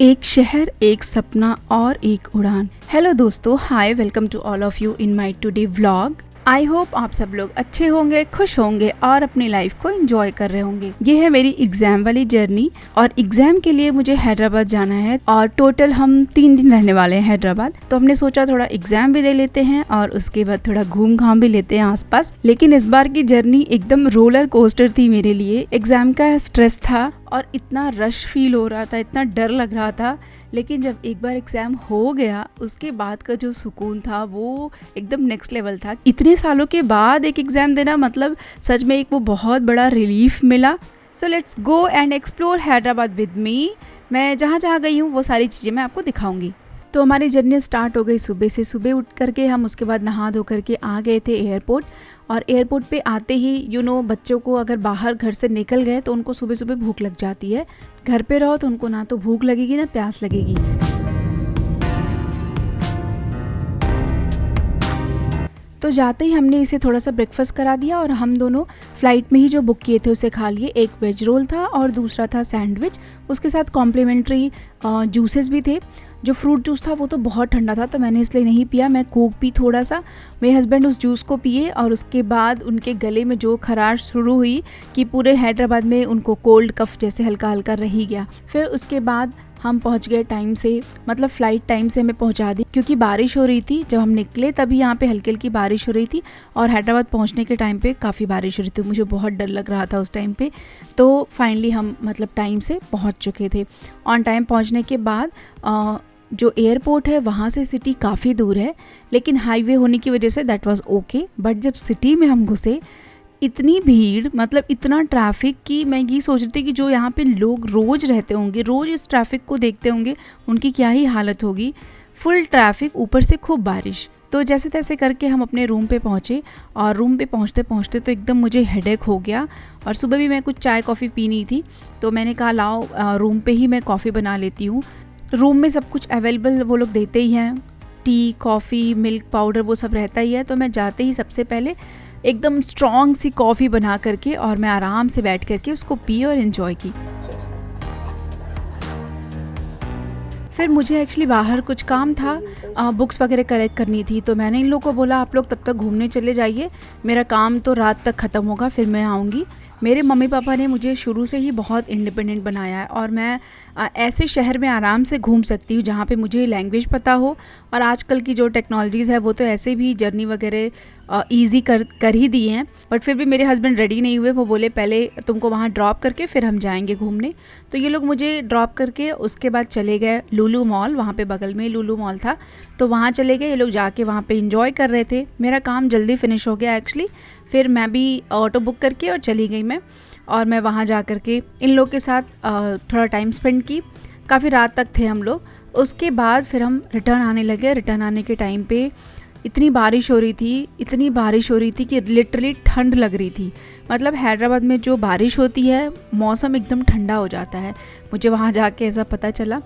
एक शहर, एक सपना और एक उड़ान। हेलो दोस्तों, hi, welcome to all of you in my today vlog. I hope आप सब लोग अच्छे होंगे, खुश होंगे और अपनी लाइफ को एंजॉय कर रहे होंगे। ये है मेरी एग्जाम वाली जर्नी और एग्जाम के लिए मुझे हैदराबाद जाना है और टोटल हम 3 दिन रहने वाले हैं हैदराबाद। तो हमने सोचा थोड़ा एग्जाम भी दे लेते हैं और उसके बाद थोड़ा घूम घाम भी लेते हैं आसपास। लेकिन इस बार की जर्नी एकदम रोलर कोस्टर थी मेरे लिए। एग्जाम का स्ट्रेस था और इतना रश फील हो रहा था, इतना डर लग रहा था। लेकिन जब एक बार एग्ज़ाम हो गया उसके बाद का जो सुकून था वो एकदम नेक्स्ट लेवल था। इतने सालों के बाद एक एग्ज़ाम देना मतलब सच में एक वो बहुत बड़ा रिलीफ मिला। So let's go and explore Hyderabad with me. मैं जहाँ जहाँ गई हूँ वो सारी चीज़ें मैं आपको दिखाऊंगी। तो हमारी जर्नी स्टार्ट हो गई सुबह से। सुबह उठ करके हम उसके बाद नहा धो करके आ गए थे एयरपोर्ट। और एयरपोर्ट पे आते ही बच्चों को अगर बाहर घर से निकल गए तो उनको सुबह सुबह भूख लग जाती है। घर पे रहो तो उनको ना तो भूख लगेगी ना प्यास लगेगी। तो जाते ही हमने इसे थोड़ा सा ब्रेकफास्ट करा दिया और हम दोनों फ़्लाइट में ही जो बुक किए थे उसे खा लिए। एक वेज रोल था और दूसरा था सैंडविच। उसके साथ कॉम्प्लीमेंट्री जूसेस भी थे। जो फ्रूट जूस था वो तो बहुत ठंडा था तो मैंने इसलिए नहीं पिया, मैं कोक पी थोड़ा सा। मेरे हस्बैंड उस जूस को पिए और उसके बाद उनके गले में जो खराश शुरू हुई कि पूरे हैदराबाद में उनको कोल्ड कफ जैसे हल्का हल्का रही गया। फिर उसके बाद हम पहुंच गए टाइम से, मतलब फ़्लाइट टाइम से हमें पहुंचा दी क्योंकि बारिश हो रही थी। जब हम निकले तभी यहाँ पे हल्की हल्की बारिश हो रही थी और हैदराबाद पहुंचने के टाइम पे काफ़ी बारिश हो रही थी। मुझे बहुत डर लग रहा था उस टाइम पे। तो फाइनली हम टाइम से पहुंच चुके थे। ऑन टाइम पहुंचने के बाद जो एयरपोर्ट है वहाँ से सिटी काफ़ी दूर है, लेकिन हाईवे होने की वजह say that was okay. But जब सिटी में हम घुसे इतनी भीड़, इतना ट्रैफिक कि मैं ये सोच रही थी कि जो यहाँ पे लोग रोज़ रहते होंगे, रोज़ इस ट्रैफिक को देखते होंगे, उनकी क्या ही हालत होगी। फुल ट्रैफिक, ऊपर से खूब बारिश। तो जैसे तैसे करके हम अपने रूम पे पहुँचे और रूम पे पहुँचते पहुँचते तो एकदम मुझे हेडेक हो गया। और सुबह भी मैं कुछ चाय कॉफ़ी पीनी थी तो मैंने कहा लाओ रूम पे ही मैं कॉफ़ी बना लेती हूँ। रूम में सब कुछ अवेलेबल वो लोग देते ही हैं, टी, कॉफ़ी, मिल्क पाउडर वो सब रहता ही है। तो मैं जाते ही सबसे पहले एकदम स्ट्रॉन्ग सी कॉफ़ी बना करके और मैं आराम से बैठ करके उसको पी और इन्जॉय की। फिर मुझे एक्चुअली बाहर कुछ काम था, बुक्स वगैरह कलेक्ट करनी थी। तो मैंने इन लोगों को बोला आप लोग तब तक घूमने चले जाइए, मेरा काम तो रात तक ख़त्म होगा फिर मैं आऊँगी। मेरे मम्मी पापा ने मुझे शुरू से ही बहुत इंडिपेंडेंट बनाया है और मैं ऐसे शहर में आराम से घूम सकती हूँ जहाँ पे मुझे लैंग्वेज पता हो। और आजकल की जो टेक्नोलॉजीज़ है वो तो ऐसे भी जर्नी वगैरह ईज़ी कर ही दी हैं। बट फिर भी मेरे हस्बैंड रेडी नहीं हुए। वो बोले पहले तुमको वहाँ ड्रॉप करके फिर हम जाएंगे घूमने। तो ये लोग मुझे ड्रॉप करके उसके बाद चले गए लुलु मॉल। वहाँ पे बगल में लुलु मॉल था तो वहाँ चले गए। ये लोग जाके वहाँ पे इंजॉय कर रहे थे। मेरा काम जल्दी फिनिश हो गया एक्चुअली। फिर मैं भी ऑटो बुक करके और चली गई मैं। और मैं वहाँ जा कर के इन लोग के साथ थोड़ा टाइम स्पेंड की। काफ़ी रात तक थे हम लोग। उसके बाद फिर हम रिटर्न आने लगे। रिटर्न आने के टाइम पे इतनी बारिश हो रही थी कि लिटरली ठंड लग रही थी। हैदराबाद में जो बारिश होती है मौसम एकदम ठंडा हो जाता है। मुझे वहाँ जाके ऐसा पता चला।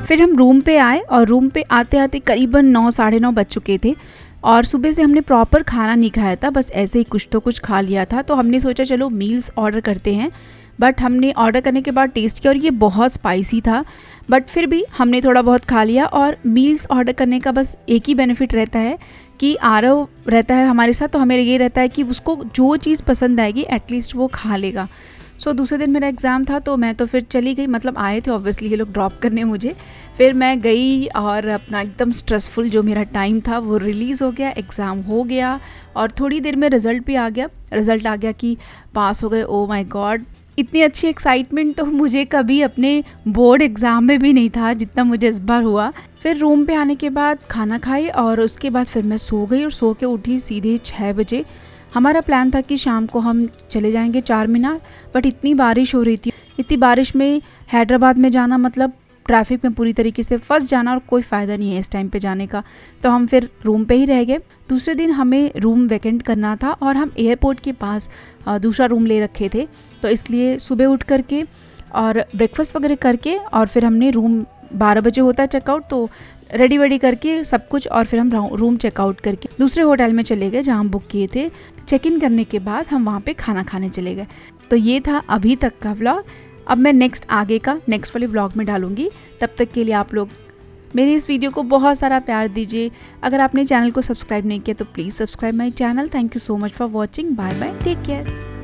फिर हम रूम पे आए और रूम पे आते आते करीबन 9 साढ़े 9 बज चुके थे और सुबह से हमने प्रॉपर खाना नहीं खाया था, बस ऐसे ही कुछ तो कुछ खा लिया था। तो हमने सोचा चलो मील्स ऑर्डर करते हैं। बट हमने ऑर्डर करने के बाद टेस्ट किया और ये बहुत स्पाइसी था। बट फिर भी हमने थोड़ा बहुत खा लिया। और मील्स ऑर्डर करने का बस एक ही बेनिफिट रहता है कि आरव रहता है हमारे साथ, तो हमें ये रहता है कि उसको जो चीज़ पसंद आएगी एटलीस्ट वो खा लेगा। सो दूसरे दिन मेरा एग्ज़ाम था तो मैं तो फिर चली गई। आए थे ऑब्वियसली ये लोग ड्रॉप करने मुझे। फिर मैं गई और अपना एकदम स्ट्रेसफुल जो मेरा टाइम था वो रिलीज़ हो गया, एग्ज़ाम हो गया और थोड़ी देर में रिज़ल्ट भी आ गया। रिज़ल्ट आ गया कि पास हो गए। ओ माय गॉड, इतनी अच्छी एक्साइटमेंट तो मुझे कभी अपने बोर्ड एग्ज़ाम में भी नहीं था जितना मुझे इस बार हुआ। फिर रूम पे आने के बाद खाना खाई और उसके बाद फिर मैं सो गई और सो के उठी सीधे 6 बजे। हमारा प्लान था कि शाम को हम चले जाएंगे चार मीनार। बट इतनी बारिश हो रही थी, इतनी बारिश में हैदराबाद में जाना ट्रैफिक में पूरी तरीके से फंस जाना और कोई फ़ायदा नहीं है इस टाइम पे जाने का। तो हम फिर रूम पे ही रह गए। दूसरे दिन हमें रूम वैकेंट करना था और हम एयरपोर्ट के पास दूसरा रूम ले रखे थे। तो इसलिए सुबह उठ करके और ब्रेकफास्ट वगैरह करके और फिर हमने रूम 12 बजे होता है चेकआउट, तो रेडी वेडी करके सब कुछ और फिर हम रूम चेकआउट करके दूसरे होटल में चले गए जहाँ हम बुक किए थे। चेक इन करने के बाद हम वहाँ पे खाना खाने चले गए। तो ये था अभी तक का व्लॉग। अब मैं नेक्स्ट वाले व्लॉग में डालूँगी। तब तक के लिए आप लोग मेरे इस वीडियो को बहुत सारा प्यार दीजिए। अगर आपने चैनल को सब्सक्राइब नहीं किया तो please subscribe my channel. Thank you so much for watching. Bye bye, take care.